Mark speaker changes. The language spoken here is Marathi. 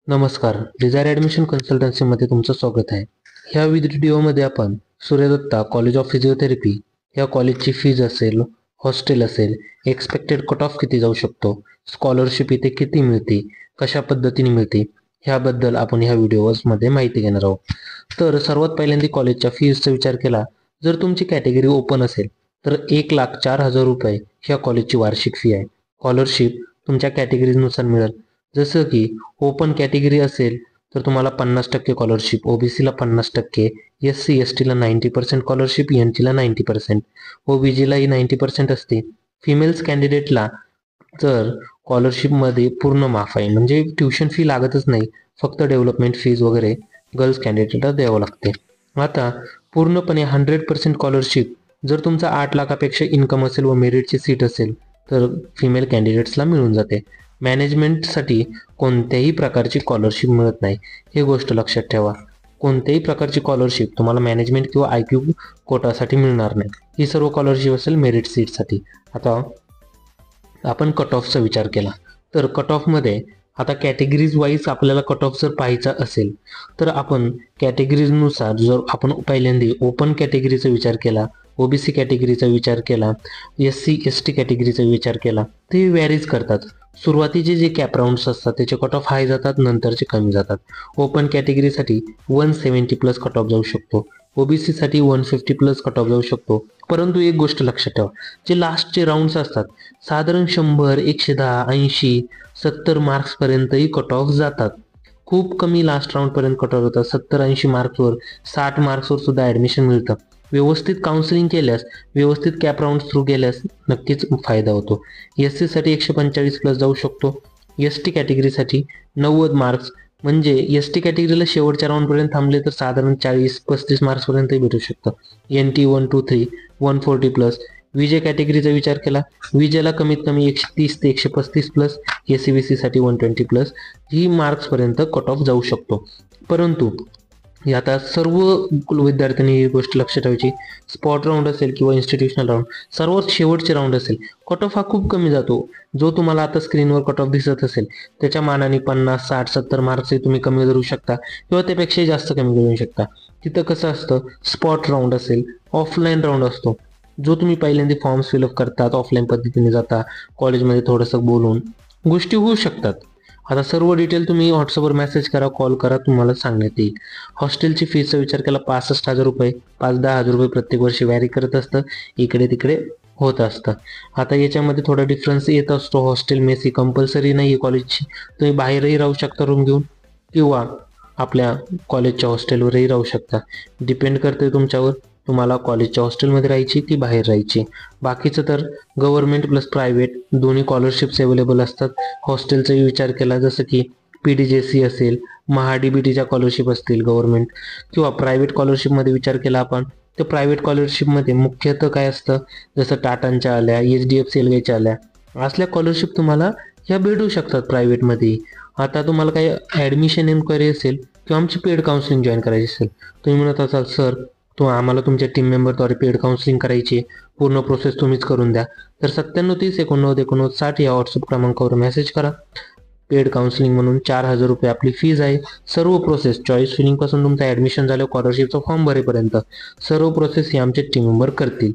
Speaker 1: नमस्कार, डिझायर ॲडमिशन कन्सल्टन्सीमध्ये तुमचं स्वागत आहे. ह्या व्हिडिओमध्ये आपण सूर्यदत्ता कॉलेज ऑफ फिजिओथेरपी या कॉलेजची फीज असेल, हॉस्टेल असेल, एक्सपेक्टेड कट ऑफ किती जाऊ शकतो, स्कॉलरशिप इथे किती मिळते, कशा पद्धतीने मिळते, ह्याबद्दल आपण ह्या व्हिडिओमध्ये माहिती घेणार आहोत. तर सर्वात पहिल्यांदा कॉलेजच्या फीजचा विचार केला, जर तुमची कॅटेगरी ओपन असेल तर 1,04,000 रुपये ह्या कॉलेजची वार्षिक फी आहे. स्कॉलरशिप तुमच्या कॅटेगरीनुसार मिळेल. जसं की ओपन कॅटेगरी असेल तर तुम्हाला 50% स्कॉलरशिप, ओबीसीला 50%, SC STला 90% स्कॉलरशिप, NTला 90%, OBGलाही 90% असते. फिमेल्स कॅन्डिडेटला तर स्कॉलरशिपमध्ये पूर्ण माफ आहे, म्हणजे ट्युशन फी लागतच नाही, फक्त डेव्हलपमेंट फीज वगैरे गर्ल्स कॅन्डिडेटला द्यावं लागते. आता पूर्णपणे 100% स्कॉलरशिप जर तुमचा 8 लाखापेक्षा इन्कम असेल व मेरिटची सीट असेल तर फिमेल कॅन्डिडेट्सला मिळून जाते. मॅनेजमेंटसाठी कोणत्याही प्रकारची स्कॉलरशिप मिळत नाही, ही गोष्ट लक्षात ठेवा. कोणत्याही प्रकारची स्कॉलरशिप तुम्हाला मॅनेजमेंट किंवा IQ कोटासाठी मिळणार नाही. ही सर्व स्कॉलरशिप असेल मेरिट सीटसाठी. आता आपण कट ऑफचा विचार केला तर कट ऑफमध्ये आता कॅटेगरीज वाईज आपल्याला कट ऑफ जर पाहायचा असेल तर आपण कॅटेगरीजनुसार जर आपण पहिल्यांदा ओपन कॅटेगरीचा विचार केला, OBC कॅटेगरीचा विचार केला, SC ST कॅटेगरीचा विचार केला, ते व्हॅरीज करतात. सुरुवातीचे जे कॅप राऊंड्स असतात त्याचे कट ऑफ हाय जातात, नंतरचे कमी जातात. ओपन कॅटेगरीसाठी 170 प्लस कट ऑफ जाऊ शकतो, OBC साठी 150 प्लस कट ऑफ जाऊ शकतो. परंतु एक गोष्ट लक्षात ठेवा, जे लास्टचे राऊंड्स असतात साधारण 100, 110, 80, 70 मार्क्सपर्यंतही कट ऑफ जातात. खूप कमी लास्ट राऊंडपर्यंत कट ऑफ होतात. 70-80 मार्क्सवर, 60 मार्क्सवर सुद्धा ॲडमिशन मिळतं. व्यवस्थित काउन्सिलिंग केल्यास, व्यवस्थित कॅप राऊंड थ्रू गेल्यास नक्कीच फायदा होतो. SC साठी 145 प्लस जाऊ शकतो. ST कॅटेगरीसाठी 90 मार्क्स, म्हणजे ST कॅटेगरीला शेवटच्या राऊंडपर्यंत थांबले तर साधारण 40-35 मार्क्सपर्यंतही भेटू शकतं. NT 1, 2, 3 140 plus. विजय कॅटेगरीचा विचार केला, विजयला कमीत कमी 130 ते 135 प्लस, SCBC साठी 120 प्लस ही मार्क्सपर्यंत कट ऑफ जाऊ शकतो. परंतु आता सर्व विद्यार्थ्यांनी ही गोष्ट लक्षात ठेवायची, स्पॉट राऊंड असेल किंवा इन्स्टिट्यूशनल राऊंड, सर्वात शेवटचे राऊंड असेल, कट ऑफ हा खूप कमी जातो. जो तुम्हाला आता स्क्रीनवर कट ऑफ दिसत असेल त्याच्या मानाने 50, 60, 70 मार्क्सही तुम्ही कमी करू शकता किंवा त्यापेक्षाही जास्त कमी करू शकता. तिथं कसं असतं, स्पॉट राऊंड असेल, ऑफलाईन राऊंड असतो, जो तुम्ही पहिल्यांदा फॉर्म्स फिलअप करतात, ऑफलाईन पद्धतीने जाता, कॉलेजमध्ये थोडंसं बोलून गोष्टी होऊ शकतात. आता सर्व डिटेल तुम्ही व्हॉट्सअपवर मेसेज करा, कॉल करा, तुम्हाला सांगण्यात येईल. हॉस्टेलची फीचा विचार केला 65,000 रुपये, 5-10 हजार रुपये प्रत्येक वर्षी व्हॅरी करत असतं, इकडे तिकडे होत असतं. आता याच्यामध्ये थोडा डिफरन्स येत असतो. हॉस्टेल मेस ही कंपल्सरी नाही आहे कॉलेजची, तुम्ही बाहेरही राहू शकता रूम घेऊन किंवा आपल्या कॉलेजच्या हॉस्टेलवरही राहू शकता. डिपेंड करते तुमच्यावर, तुम्हाला कॉलेजच्या हॉस्टेलमध्ये राहायची की बाहेर राहायची. बाकीचं तर गव्हर्नमेंट प्लस प्रायव्हेट दोन्ही स्कॉलरशिप्स अवेलेबल असतात. हॉस्टेलचाही विचार केला जसं की PDJC असेल, MHA-DBTच्या स्कॉलरशिप असतील गव्हर्नमेंट किंवा प्रायव्हेट स्कॉलरशिपमध्ये विचार केला आपण तर प्रायव्हेट स्कॉलरशिपमध्ये मुख्यतः काय असतं, जसं टाटांच्या आल्या, HDFC रेल्वेच्या आल्या, असल्या स्कॉलरशिप तुम्हाला ह्या भेटू शकतात प्रायव्हेटमध्ये. आता तुम्हाला काही ॲडमिशन एन्क्वायरी असेल किंवा आमची पेड काउन्सिलिंग जॉईन करायची असेल, तुम्ही म्हणत असाल सर तो आम्हाला तुमच्या टीम मेंबरद्वारे पेड काउन्सिलिंग करायची, पूर्ण प्रोसेस तुम्हीच करून द्या, तर 9730 89 89 60 या व्हॉट्सअप क्रमांकावर मेसेज करा. पेड काउन्सिलिंग म्हणून 4,000 रुपये आपली फीज आहे. सर्व प्रोसेस चॉईस फिलिंगपासून तुमचं ॲडमिशन झालं, स्कॉलरशिपचा फॉर्म भरेपर्यंत सर्व प्रोसेस ही आमचे टीम मेंबर करतील.